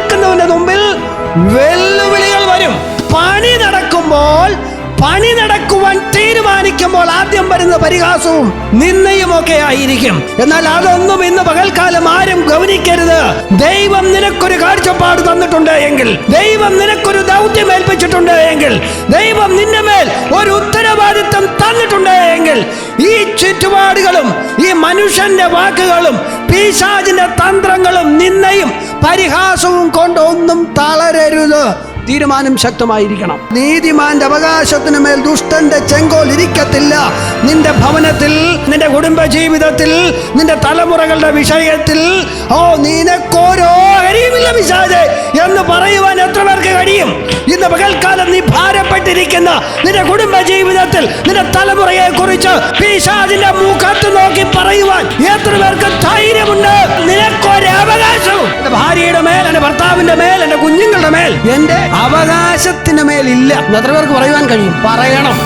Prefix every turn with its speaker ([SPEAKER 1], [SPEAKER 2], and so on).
[SPEAKER 1] നിൽക്കുന്നവന്റെ മുമ്പിൽ വെല്ലുവിളികൾ വരും. പണി നടക്കുവാൻ തീരുമാനിക്കുമ്പോൾ ആദ്യം വരുന്ന പരിഹാസവും നിന്നയും ഒക്കെ ആയിരിക്കും. എന്നാൽ അതൊന്നും ഇന്ന് പകൽക്കാലം ആരും ഗൗനിക്കരുത്. ദൈവം നിനക്കൊരു കാഴ്ചപ്പാട് തന്നിട്ടുണ്ട് എങ്കിൽ, ദൈവം നിനക്കൊരു ദൗത്യം ഏൽപ്പിച്ചിട്ടുണ്ട് എങ്കിൽ, ദൈവം നിന്റെ മേൽ ഒരു ഉത്തരവാദിത്വം തന്നിട്ടുണ്ട് എങ്കിൽ, ഈ ചുറ്റുപാടുകളും ഈ മനുഷ്യന്റെ വാക്കുകളും പിശാചിന്റെ തന്ത്രങ്ങളും നിന്നയും പരിഹാസവും കൊണ്ടൊന്നും തളരരുത്. തീരുമാനം ശക്തമായിരിക്കണം. നീതിമാന്റെ അവകാശത്തിന് മേൽ ദുഷ്ടന്റെ ചെങ്കോൽ ഇരിക്കത്തില്ല. നിന്റെ ഭവനത്തിൽ, നിന്റെ കുടുംബ ജീവിതത്തിൽ, നിന്റെ തലമുറകളുടെ വിഷയത്തിൽ നിനക്കോരോ കഴിയുമില്ല പിശാചേ എന്ന് പറയുവാൻ എത്ര പേർക്ക് കഴിയും? ഇന്ന് പകൽക്കാലം നീ ഭാരപ്പെട്ടിരിക്കുന്ന നിന്റെ കുടുംബ ജീവിതത്തിൽ നിന്റെ തലമുറയെ കുറിച്ച് പിശാചിന്റെ മുഖത്ത് നോക്കി പറയുവാൻ എത്ര പേർക്ക് ധൈര്യമുണ്ട്? നിനക്കൊരു അവകാശവും എന്റെ ഭാര്യയുടെ മേൽ, എന്റെ ഭർത്താവിന്റെ മേൽ, എന്റെ കുഞ്ഞുങ്ങളുടെ മേൽ, എന്റെ അവകാശത്തിന് മേലില്ല. എത്ര പേർക്ക് പറയുവാൻ കഴിയും? പറയണം.